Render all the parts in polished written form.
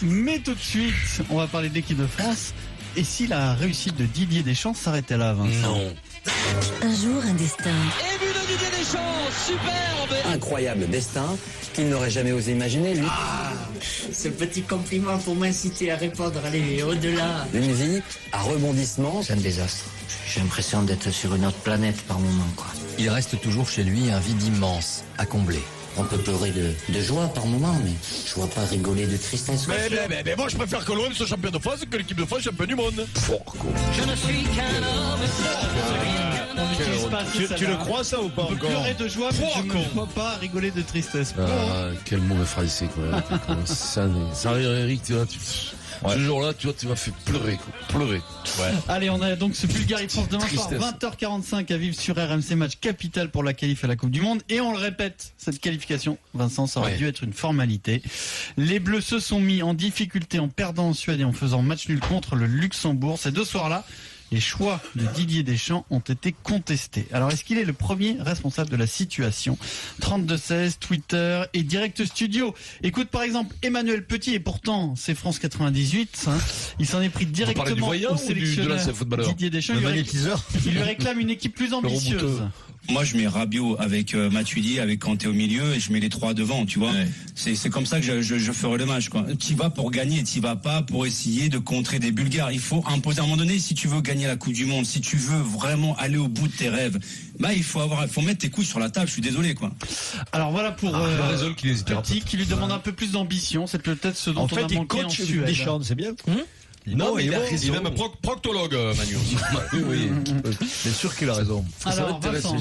Mais tout de suite, on va parler de l'équipe de France. Et si la réussite de Didier Deschamps s'arrêtait là, Vincent? Non. Un jour, un destin. Et but de Didier Deschamps, superbe. Incroyable destin qu'il n'aurait jamais osé imaginer, lui. Ce petit compliment pour m'inciter à répondre, allez, au-delà. Une vie à rebondissement. C'est un désastre. J'ai l'impression d'être sur une autre planète par moment, quoi. Il reste toujours chez lui un vide immense à combler. On peut pleurer de joie par moment, mais je vois pas rigoler de tristesse. Mais moi je préfère que l'OM soit champion de France que l'équipe de France champion du monde. Je ne suis qu'un homme. Tu le crois ça ou pas On peut encore? pleurer de joie, mais je ne vois pas rigoler de tristesse. Quel mauvais français, quoi. Ça arrive, Eric, tu vois, ce jour-là, tu vois, tu m'as fait pleurer, quoi. Pleurer. Allez, on a donc ce Bulgarie-France demain soir, Tristesse. 20h45 à vivre sur RMC, match capital pour la qualif à la Coupe du Monde. Et on le répète, cette qualification, Vincent, ça aurait dû être une formalité. Les Bleus se sont mis en difficulté en perdant en Suède et en faisant match nul contre le Luxembourg. Ces deux soirs-là, les choix de Didier Deschamps ont été contestés. Alors, est-ce qu'il est le premier responsable de la situation? 32-16, Twitter et Direct Studio. Écoute, par exemple, Emmanuel Petit, et pourtant, c'est France 98, hein. Il s'en est pris directement au sélectionneur Didier Deschamps. Il lui réclame une équipe plus ambitieuse. Moi, je mets Rabiot avec Matuidi, avec Kanté au milieu, et je mets les trois devant, tu vois. Ouais. C'est comme ça que je ferai le match, quoi. T'y vas pour gagner, t'y vas pas pour essayer de contrer des Bulgares. Il faut imposer à un moment donné, si tu veux gagner la Coupe du Monde, si tu veux vraiment aller au bout de tes rêves, bah il faut mettre tes couilles sur la table. Je suis désolé, quoi. Alors voilà pour Petit qui lui demande un peu plus d'ambition. C'est peut-être ce dont on a manqué en Suède. Deschamps, c'est bien. Non, mais il a raison. Il est même proctologue, Manu. Oui. Bien sûr qu'il a raison. Alors, Vincent.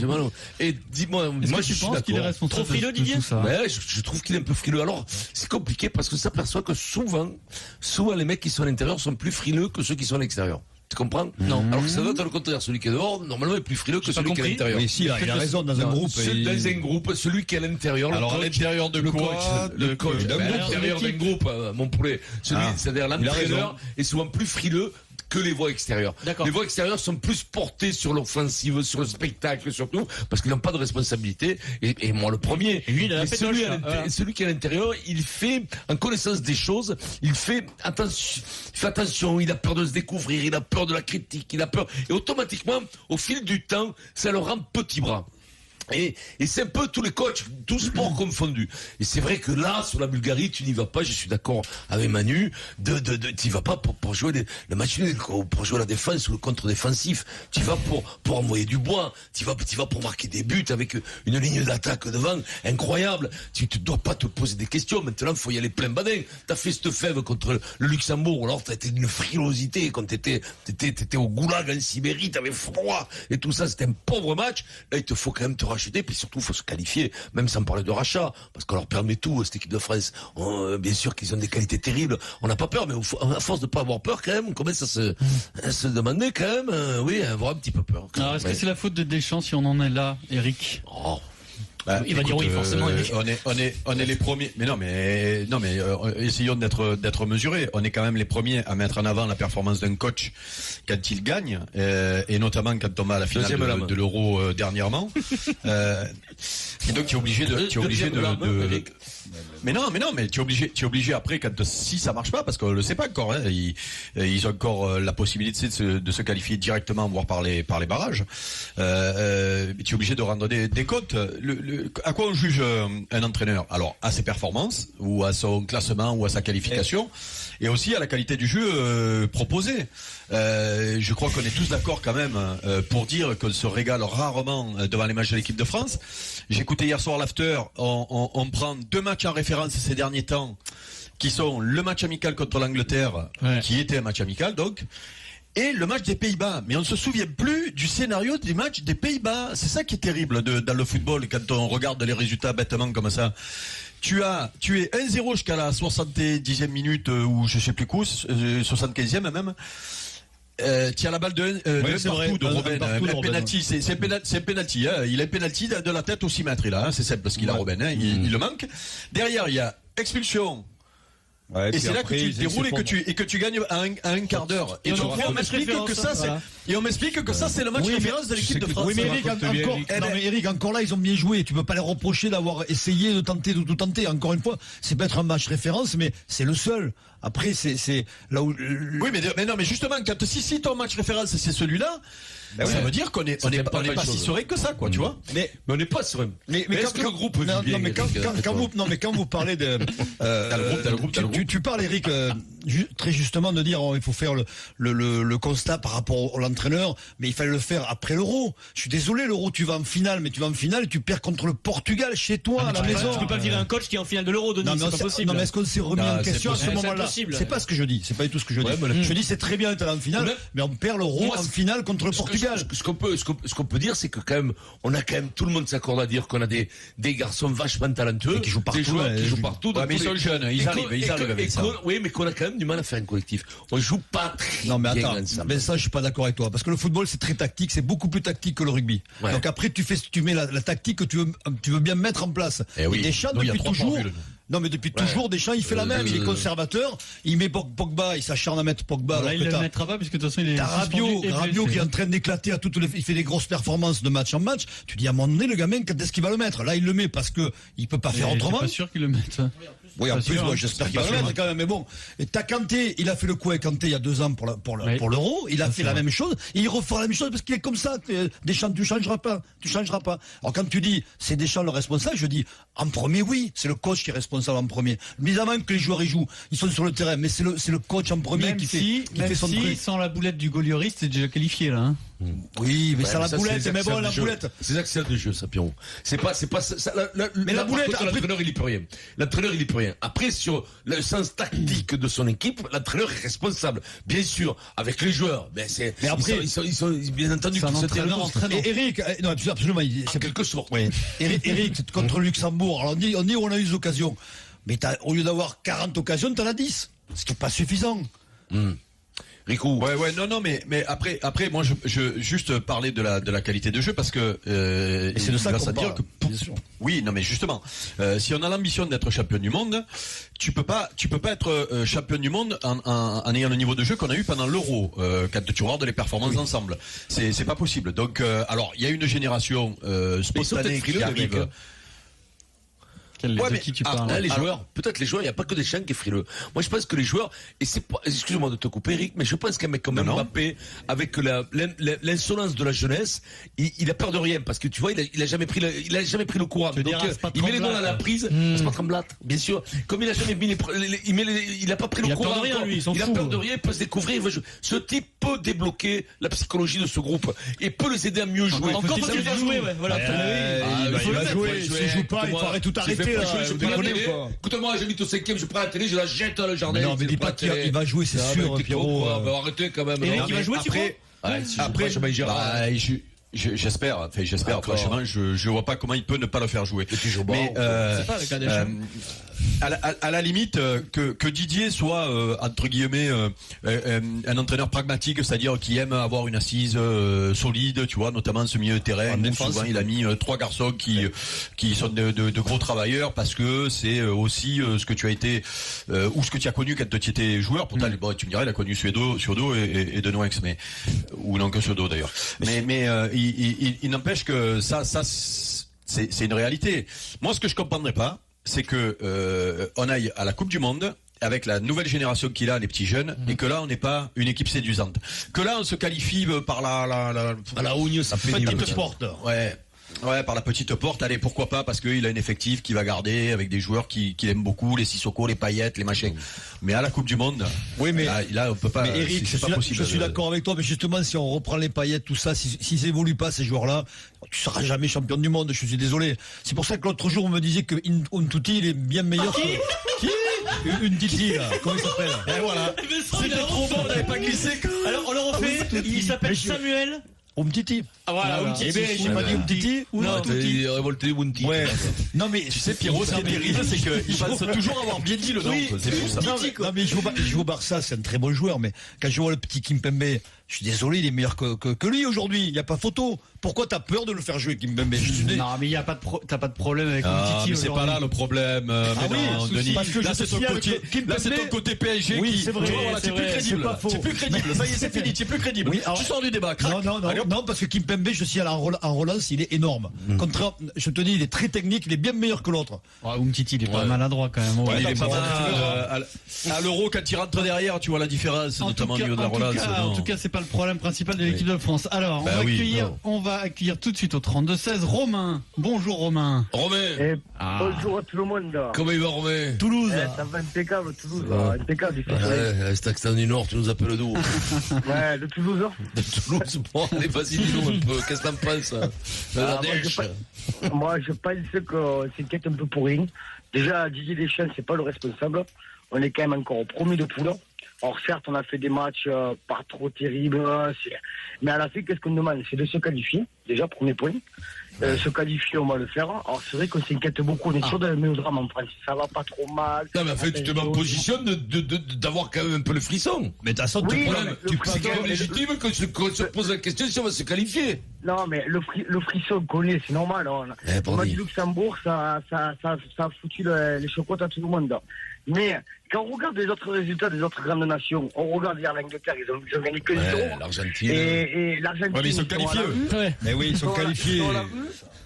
Et dis-moi, moi je pense qu'il est responsable. Trop frileux, Didier. Ouais, je trouve qu'il est un peu frileux. Alors, c'est compliqué parce que ça s'aperçoit que souvent les mecs qui sont à l'intérieur sont plus frileux que ceux qui sont à l'extérieur. Tu comprends? Non. Alors que ça doit être le contraire. Celui qui est dehors, normalement, est plus frileux que celui qui est à l'intérieur. Oui, si, il a raison dans un groupe. Dans un groupe, celui qui est à l'intérieur. Alors, à l'intérieur de quoi? Le coach. D'un groupe, l'intérieur d'un groupe, mon poulet. C'est-à-dire l'entraîneur est souvent plus frileux que les voies extérieures. Les voies extérieures sont plus portées sur l'offensive, sur le spectacle, surtout, parce qu'ils n'ont pas de responsabilité. Et moi, le premier. Et lui, il a celui qui est à l'intérieur, il fait, en connaissance des choses, il fait attention, il a peur de se découvrir, il a peur de la critique, il a peur. Et automatiquement, au fil du temps, ça le rend petit bras. Et c'est un peu tous les coachs, tous sports confondus. Et c'est vrai que là, sur la Bulgarie, tu n'y vas pas, je suis d'accord avec Manu, tu n'y vas pas pour jouer le match nul, pour jouer la défense ou le contre-défensif. Tu y vas pour envoyer du bois. Tu y vas pour marquer des buts avec une ligne d'attaque devant incroyable. Tu ne dois pas te poser des questions. Maintenant, il faut y aller plein badin. T'as fait cette fève contre le Luxembourg, alors t'as été d'une frilosité quand t'étais au goulag en Sibérie, t'avais froid et tout ça, c'était un pauvre match. Là, il te faut quand même te racheter, puis surtout, il faut se qualifier, même sans parler de rachat, parce qu'on leur permet tout, cette équipe de France. Bien sûr qu'ils ont des qualités terribles, on n'a pas peur, mais à force de pas avoir peur, quand même, on commence à se demander, quand même, avoir un petit peu peur. Alors, est-ce que c'est la faute de Deschamps si on en est là, Eric? Il va dire oui, forcément. On est les premiers. Mais non, essayons d'être mesurés. On est quand même les premiers à mettre en avant la performance d'un coach quand il gagne, et notamment quand on va à la finale de l'Euro dernièrement. Et donc tu es obligé de. Mais tu es obligé après si ça marche pas, parce qu'on le sait pas encore. Hein, ils ont encore la possibilité de se qualifier directement, voire par les barrages. Tu es obligé de rendre des comptes. À quoi on juge un entraîneur? Alors, à ses performances, ou à son classement, ou à sa qualification, et aussi à la qualité du jeu proposé. Je crois qu'on est tous d'accord quand même pour dire qu'on se régale rarement devant les matchs de l'équipe de France. J'écoutais hier soir l'after, on prend 2 matchs en référence ces derniers temps, qui sont le match amical contre l'Angleterre, qui était un match amical donc, et le match des Pays-Bas. Mais on ne se souvient plus du scénario du match des Pays-Bas. C'est ça qui est terrible dans le football, quand on regarde les résultats bêtement comme ça. Tu es 1-0 jusqu'à la 70e minute, ou je sais plus quoi, 75e même. Tu as la balle de partout de Robben, un penalty, c'est un penalty, hein. Il a un penalty de la tête au 6 mètres, il a, hein. C'est simple parce qu'il a Robben, hein. Il le manque. Derrière, il y a expulsion Ouais, et c'est là que tu le déroules et que tu gagnes à un quart d'heure. Et on m'explique que ça, c'est le match référence de l'équipe de France. Oui, mais Eric, encore là, ils ont bien joué. Tu peux pas les reprocher d'avoir essayé de tout tenter. Encore une fois, c'est peut-être un match référence, mais c'est le seul. Après, c'est là où. Oui, mais non, mais justement, quand si ton match référence c'est celui-là, ça veut dire qu'on est pas si serein que ça, quoi, tu vois. Mais on n'est pas serein. Mais est-ce que le groupe vit bien? Quand vous parlez de, tu parles, Eric, très justement de dire il faut faire le constat par rapport à l'entraîneur, mais il fallait le faire après l'Euro. Je suis désolé, l'Euro, tu vas en finale, mais tu vas en finale et tu perds contre le Portugal chez toi à la maison. Tu peux pas virer un coach qui est en finale de l'Euro, Denis, c'est pas possible. Non, mais est-ce qu'on s'est remis en question à ce moment-là? C'est pas ce que je dis, c'est pas du tout ce que je dis. Je dis c'est très bien d'être en finale, mais on perd l'Euro en finale contre le Portugal. Ce qu'on peut dire, c'est que quand même, tout le monde s'accorde à dire qu'on a des garçons vachement talentueux, qui jouent partout, des joueurs qui jouent partout. Mais ils sont jeunes, ils arrivent avec ça. Oui, mais qu'on a quand même du mal à faire un collectif. On joue pas très bien. Non, mais attends, mais ça, je suis pas d'accord avec toi, parce que le football, c'est très tactique, c'est beaucoup plus tactique que le rugby. Ouais. Donc après, tu mets la tactique que tu veux bien mettre en place. Et Deschamps, depuis toujours. Non, mais depuis toujours, Deschamps, il fait la même. Il est conservateur. Il met Pogba, il s'acharne à mettre Pogba. Là, il ne le mettra pas, puisque de toute façon, il est. Rabiot qui est en train d'éclater il fait des grosses performances de match en match. Tu dis à un moment donné, le gamin, quand est-ce qu'il va le mettre? Là, il le met parce que il peut pas faire autrement. Je suis pas sûr qu'il le mette. Oui, en plus, j'espère qu'il va le mettre quand même. Mais bon, et t'as Kanté, il a fait le coup avec Kanté il y a 2 ans pour l'Euro. Il a fait la même chose. Et il refera la même chose parce qu'il est comme ça. Deschamps, tu changeras pas. Alors quand tu dis c'est Deschamps le responsable, je dis en premier, oui, c'est le coach qui est responsable en premier. Évidemment que les joueurs y jouent, ils sont sur le terrain, mais c'est le coach en premier qui fait son truc. Sans la boulette du gaulioriste, c'est déjà qualifié là. Hein. Oui, mais sans la boulette, mais bon, la boulette. C'est ça que c'est de jeu, ça, Pierrot. C'est pas ça. Mais la boulette, l'entraîneur, il y peut rien. L'entraîneur, il y peut rien. Après, sur le sens tactique de son équipe, l'entraîneur est responsable. Bien sûr, avec les joueurs. Mais après, ils sont bien entendu qu'ils se tiennent. Et Eric, non, absolument, c'est quelque chose. Oui. Eric, contre Luxembourg. Alors, on dit, on a eu des occasions. Mais au lieu d'avoir 40 occasions, t'en as 10. Ce qui est pas suffisant. Rico. Ouais, non, mais après, moi, je juste parler de la qualité de jeu parce que et c'est de ça qu'on parle. Oui, non, mais justement, si on a l'ambition d'être champion du monde, tu peux pas être champion du monde en ayant le niveau de jeu qu'on a eu pendant l'Euro quand tu regardes les performances ensemble. C'est pas possible. Donc, alors, il y a une génération spontanée qui arrive. De qui tu parles? Les joueurs, peut-être les joueurs, il n'y a pas que des chiens qui est frileux. Moi, je pense que les joueurs, et c'est pas, excuse-moi de te couper, Eric, mais je pense qu'un mec comme Mbappé, avec l'insolence de la jeunesse, il a peur de rien, parce que tu vois, il a jamais pris le courant. Donc, il met les doigts dans la prise, c'est pas Tremblat, bien sûr. Comme il a jamais mis il a pas pris le courant. Il a peur de rien, il peut se découvrir. Ce type peut débloquer la psychologie de ce groupe et peut les aider à mieux jouer. Encore faut qu'il jouer, ouais, voilà. Il va jouer, s'il joue pas, il faudrait tout arrêter. Écoute-moi, j'habite au 5e, je prends la télé, je la jette dans le jardin. Non, mais dis pas qu'il va jouer, c'est sûr, Pierrot. Arrêtez quand même. Eric, il va jouer, tu crois? Après, j'espère. Franchement, je vois pas comment il peut ne pas le faire jouer. Mais c'est pas le cas des gens. À la limite que Didier soit entre guillemets un entraîneur pragmatique, c'est-à-dire qui aime avoir une assise solide, tu vois, notamment ce milieu de terrain où souvent il a mis 3 garçons qui sont de gros travailleurs parce que c'est aussi ce que tu as été ou ce que tu as connu quand tu étais joueur. Pourtant, bon, tu me dirais, il a connu Suedo et De Noëx, mais ou non que Suedo d'ailleurs. Mais il n'empêche que ça c'est une réalité. Moi, ce que je comprendrais pas, c'est que on aille à la Coupe du Monde avec la nouvelle génération qu'il a, les petits jeunes, et que là on n'est pas une équipe séduisante. Que là on se qualifie par la Ougne, ça fait petite porte. Ouais, par la petite porte. Allez, pourquoi pas, parce qu'il a un effectif qui va garder avec des joueurs qu'il aime beaucoup, les Sissoko, les Payet, les machins. Mais à la Coupe du Monde, oui, mais là on peut pas. Mais Eric, je suis d'accord avec toi, mais justement, si on reprend les Payet, tout ça, s'ils évoluent pas ces joueurs-là, tu seras jamais champion du monde. Je suis désolé. C'est pour ça que l'autre jour on me disait que Umtiti il est bien meilleur que une Titi là. Comment il s'appelle? Et voilà. C'était trop bon, on n'avait pas glissé. Alors on le refait. Il s'appelle Samuel Umtiti. Ah voilà, Umtiti. Eh ben, j'ai pas dit Umtiti ou non, t'es révolté Umtiti. Ouais. Non mais tu sais, Pierrot, ce qui est terrible, c'est qu'il pense toujours avoir bien dit le nom. C'est fou ça. Non mais il joue au Barça, c'est un très bon joueur, mais quand je vois le petit Kimpembe, je suis désolé, il est meilleur que lui aujourd'hui. Il n'y a pas photo. Pourquoi t'as peur de le faire jouer, Kimpembe? Non, mais t'as pas de problème avec Umtiti. Mais c'est pas là le problème. Denis. Parce que là, c'est ton côté PSG oui, qui. c'est vrai, c'est plus crédible. C'est plus crédible. Ça y est, c'est fini. Tu es plus crédible. Tu sors du débat. Non, parce que Kimpembe, je suis en relance, il est énorme. Contraire, je te dis, il est très technique, il est bien meilleur que l'autre. Umtiti, il est pas maladroit quand même. Il est pas mal. À l'Euro, quand il rentre derrière, tu vois la différence, notamment au niveau de la relance. En tout cas, c'est pas le problème principal de l'équipe de France. Alors, on va accueillir tout de suite au 32-16 Romain. Bonjour Romain. Romain. Bonjour à tout le monde. Comment il va Romain? Toulouse. Ça va impeccable, Toulouse. Impeccable. Cet accent du Nord, tu nous appelles d'où? Ouais, de Toulouse. De Toulouse. Bon, allez, vas-y, dis-nous un peu. Qu'est-ce que t'en penses? Moi, je pense que c'est peut-être un peu pourri. Déjà, Didier Deschamps, c'est pas le responsable. On est quand même encore au premier de poule. Alors certes, on a fait des matchs pas trop terribles, mais à la fin, qu'est-ce qu'on demande? C'est de se qualifier, déjà, premier point. Se qualifier, on va le faire. Alors c'est vrai qu'on s'inquiète beaucoup, on est sûr d'un mélodrame en France. Ça va pas trop mal. Non, mais en fait, tu te mets en position d'avoir quand même un peu le frisson. Mais t'as ça, c'est quand même légitime qu'on se pose la question si on va se qualifier. Non, mais le frisson qu'on connaît, c'est normal. On m'a dit Luxembourg, ça a foutu les chocottes à tout le monde. Mais quand on regarde les autres résultats des autres grandes nations, on regarde hier l'Angleterre, ils ont gagné que 0. L'Argentine. Et l'Argentine. Ouais, mais ils sont qualifiés. Mais oui, ils sont qualifiés.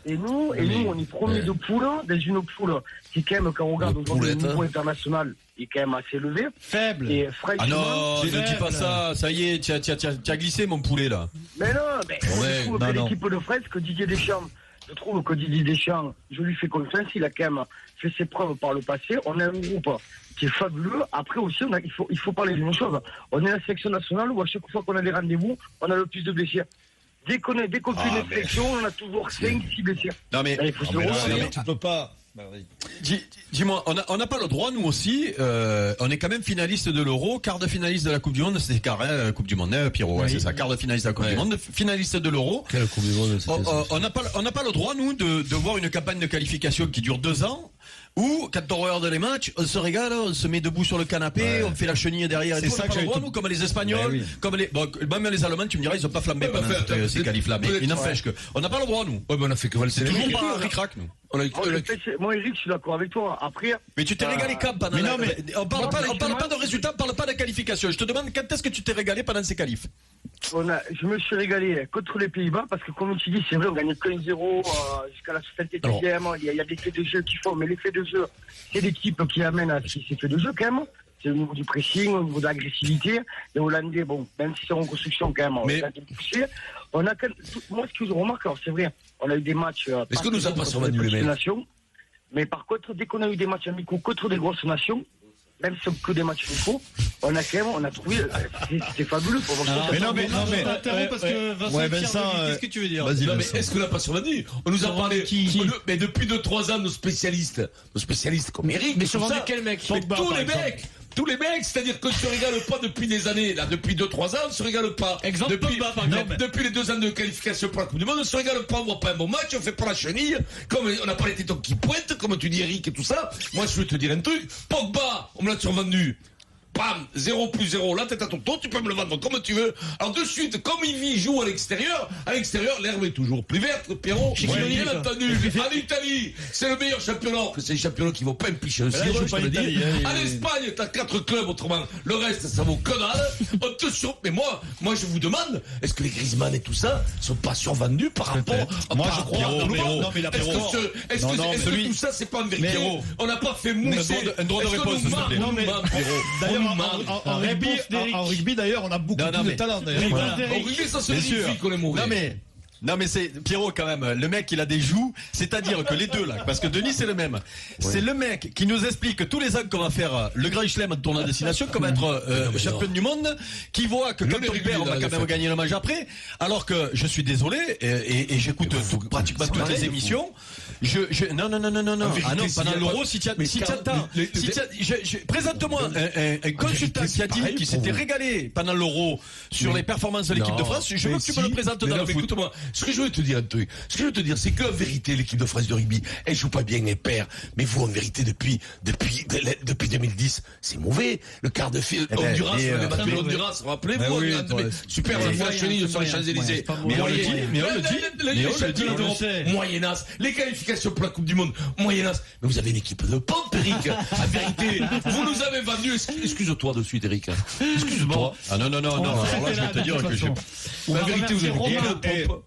Et nous, on est premier de poule, dans une poule qui, quand même, quand on regarde aujourd'hui le niveau international, est quand même assez élevé. Faible. Et ah non, ne dis pas ça. Ça y est, tu as glissé, mon poulet, là. Mais non, je trouve que l'équipe de France, que Didier Deschamps, je lui fais confiance, il a quand même fait ses preuves par le passé. On a un groupe qui est fabuleux. Après aussi, il faut parler d'une chose. On est la sélection nationale où à chaque fois qu'on a des rendez-vous, on a le plus de blessés. Dès qu'on fait une sélection, on a toujours 5-6 blessés. Non mais, tu peux pas. Dis-moi, on n'a pas le droit, nous aussi, on est quand même finaliste de l'Euro, quart de finaliste de la Coupe du Monde, c'est carré, la Coupe du Monde, Pierrot, c'est ça, quart de finaliste de la Coupe du Monde, finaliste de l'Euro. Quelle Coupe du Monde? On n'a pas le droit, nous, de voir une campagne de qualification qui dure 2 ans, où, quand on regarde les matchs, on se régale, on se met debout sur le canapé, on fait la chenille derrière. C'est ça que j'ai nous, comme les Espagnols, comme même les Allemands, tu me diras, ils ont pas flambé pendant ces qualifs-là, mais il n'empêche que, on n'a pas le droit, nous. Ouais, on a fait que c'est toujours pas ric-rac, nous. Moi, Eric, je suis d'accord avec toi. Après. Mais tu t'es régalé quand pendant on parle pas de résultats, on parle pas de qualification. Je te demande quand est-ce que tu t'es régalé pendant ces qualifs? Je me suis régalé contre les Pays-Bas parce que, comme tu dis, c'est vrai, on gagne 1-0 jusqu'à la 70e. Il y a des faits de jeu qui font, mais les faits de jeu, c'est l'équipe qui amène à ces faits de jeu quand même. C'est au niveau du pressing, au niveau de l'agressivité. Les Hollandais, bon, même si c'est en construction quand même, on a poussé. Moi, ce que je remarque, alors c'est vrai, on a eu des matchs. Est-ce que nous a pas survendu les mecs? Mais par contre, dès qu'on a eu des matchs amicaux contre des grosses nations, même si c'est que des matchs amicaux, on a trouvé, c'est fabuleux pour voir. Mais parce que Vincent, qu'est-ce que tu veux dire? Non, mais est-ce qu'on n'a pas survendu? On nous a parlé, mais depuis 2-3 ans, nos spécialistes comme Eric, mais survendu quel mec? Tous les mecs, c'est-à-dire qu'on ne se régale pas depuis des années, là, depuis 2-3 ans, on ne se régale pas. Exemple Pogba, par exemple. Depuis les 2 ans de qualification pour la Coupe du Monde, on ne se régale pas, on voit pas un bon match, on fait pas la chenille, comme on n'a pas les tétons qui pointent, comme tu dis Eric et tout ça. Moi, je veux te dire un truc, Pogba, on me l'a survendu. Bam, 0+0, là t'es à ton tour, tu peux me le vendre comme tu veux. Alors de suite, comme il joue à l'extérieur, l'herbe est toujours plus verte, Pierrot. Bien entendu, en Italie, c'est le meilleur championnat, que c'est les championnats qui vont pas impicher aussi, je te le dis. En Espagne, t'as 4 clubs, autrement, le reste, ça vaut que dalle. Mais moi, je vous demande, est-ce que les Griezmann et tout ça sont pas survendus par rapport moi, je crois. Non, mais est-ce que tout ça, c'est pas un vérité? On n'a pas fait mousser. Un droit de réponse, s'il te plaît. D'ailleurs, en rugby, d'ailleurs, on a beaucoup de talent. En rugby, ça se vérifie qu'on est mauvais. Non mais c'est Pierrot quand même, le mec il a des joues, c'est-à-dire que les deux là, parce que Denis c'est le même, c'est le mec qui nous explique tous les ans qu'on va faire le Grand Chelem de tournoi à destination, qu'on va être champion du monde, qui voit que quand on perd on va quand même gagner le match après, alors que je suis désolé et j'écoute pratiquement toutes les émissions, Non. Ah non, pendant l'Euro, si tu attends, présente-moi un consultant qui a dit qu'il s'était régalé pendant l'Euro sur les performances de l'équipe de France. Je veux que tu me le présentes dans le foot. Écoute-moi, ce que je veux te dire, c'est qu'en vérité, l'équipe de France de rugby, elle joue pas bien, elle perd. Mais vous, en vérité, depuis 2010, c'est mauvais. Le quart de finale, Honduras, on avait battu l'Honduras, rappelez-vous, super, on a fait la chenille sur les Champs-Élysées. Mais on le dit, moyennasse. Les qualifications pour la Coupe du Monde, moyennasse. Mais vous avez une équipe de pompe, Eric. En vérité, vous nous avez vendu. Excuse-toi de suite, Eric. Excuse-toi. Ah non. Alors là, je vais te dire que la vérité, vous avez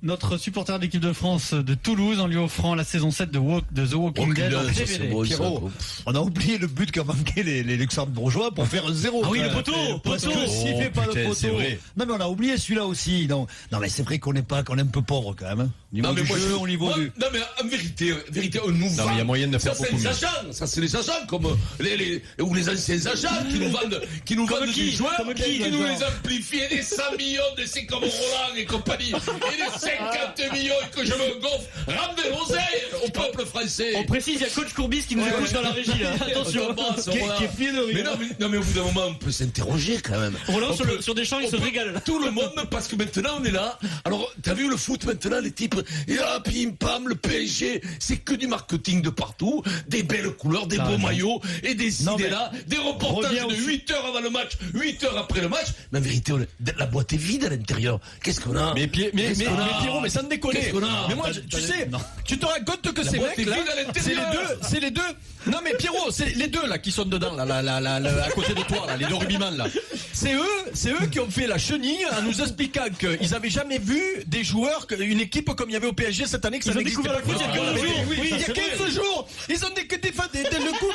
notre supporter de l'équipe de France de Toulouse en lui offrant la saison 7 de The Walking Dead. Pierrot, on a oublié le but qu'a manqué les Luxembourgeois pour faire 0. Ah oui, le poteau. S'il fait pas le poteau. Non, mais on a oublié celui-là aussi. Non, mais c'est vrai qu'on est un peu pauvre quand même. Non, mais au niveau du. Non, mais en vérité, on nous vend. Il y a moyen de faire beaucoup mieux. Ça, c'est les agents, comme ou les anciens agents qui nous vendent des joueurs, qui nous les amplifient, des 100 millions, de c'est comme Roland et compagnie, et des 50 millions que je me gonfle. Ramenez l'oseille au peuple français. On précise, il y a coach Courbis qui nous écoute dans la régie, là. Attention. Qui est pied de rire. Non, mais au bout d'un moment, on peut s'interroger quand même. Roland, sur des champs, il se régale. Tout le monde, parce que maintenant, on est là. Alors, t'as vu le foot maintenant, les types, et là, pim, pam, le PSG, c'est que du marketing de partout, des belles couleurs, des beaux maillots, et des idées là, des reportages de 8 heures avant le match, 8 heures après le match. Mais en vérité, la boîte est vide à l'intérieur. Qu'est-ce qu'on a? Mais Pierrot, mais ça ne déconne. Mais moi, tu sais, tu te rends compte que ces mecs là, c'est les deux. Non mais Pierrot, c'est les deux là qui sont dedans, là, à côté de toi, là, les deux rugbyman là. C'est eux qui ont fait la chenille en nous expliquant qu'ils avaient jamais vu des joueurs, une équipe comme il y avait au PSG cette année, que ça n'existait pas. Il y a 15 jours, ils ont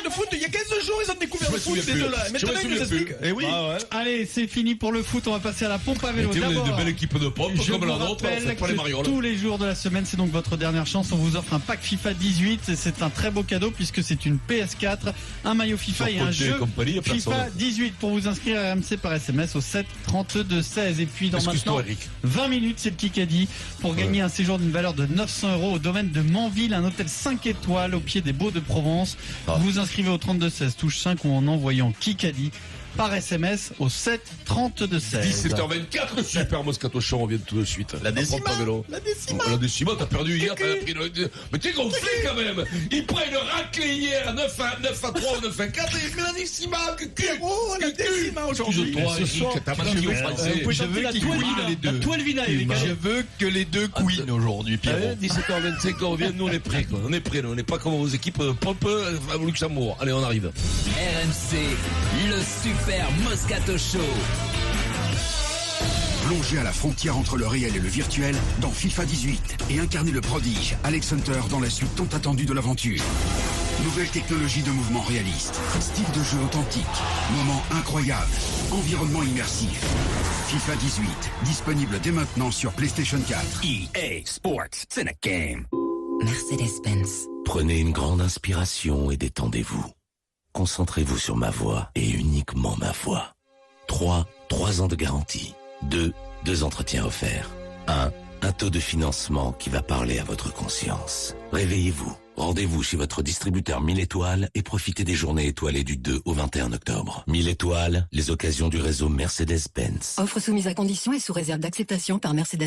le foot, il y a 15 jours, ils ont découvert le foot, ces deux-là. Maintenant, ils nous expliquent. Eh oui. Allez, c'est fini pour le foot, on va passer à la pompe à vélo. D'abord, de belles équipes de pompe, comme la nôtre, on fait pas les marioles. Tous les jours de la semaine, c'est donc votre dernière chance. On vous offre un pack FIFA 18 et c'est un très beau cadeau puisque c'est une PS4, un maillot FIFA et un jeu FIFA 18 pour vous inscrire à RMC par SMS au 7 32 16. Et puis dans maintenant 20 minutes, c'est le Kikadi pour gagner un séjour d'une valeur de 900 € au domaine de Manville, un hôtel 5 étoiles au pied des Baux de Provence. Vous vous inscrivez au 32 16 touche 5 ou en envoyant Kikadi par SMS au 7 32 16. 17h24, le super Moscato Show, on revient tout de suite. La décima, t'as perdu hier, t'as pris le... Mais t'es gonflé quand même. Ils prennent le raclé hier, 9 à 3 ou 9 à 4, et la décima, la décima aujourd'hui. Ce soir, t'as mal dit aux Français. Je veux qu'ils couinent les deux. Je veux que les deux couinent aujourd'hui, Pierrot. 17h25, on revient, nous on est prêts, quoi. On est prêts, on n'est pas comme vos équipes pompe au Luxembourg. Allez, on arrive. RMC, le super Moscato Show. Plongez à la frontière entre le réel et le virtuel dans FIFA 18 et incarnez le prodige Alex Hunter dans la suite tant attendue de l'aventure. Nouvelle technologie de mouvement réaliste, style de jeu authentique, moments incroyables, environnement immersif. FIFA 18, disponible dès maintenant sur PlayStation 4. EA Sports, it's in a game. Mercedes-Benz. Prenez une grande inspiration et détendez-vous. Concentrez-vous sur ma voix et uniquement ma voix. 3 ans de garantie. 2 entretiens offerts. 1 taux de financement qui va parler à votre conscience. Réveillez-vous. Rendez-vous chez votre distributeur 1000 étoiles et profitez des journées étoilées du 2 au 21 octobre. 1000 étoiles, les occasions du réseau Mercedes-Benz. Offre soumise à conditions et sous réserve d'acceptation par Mercedes.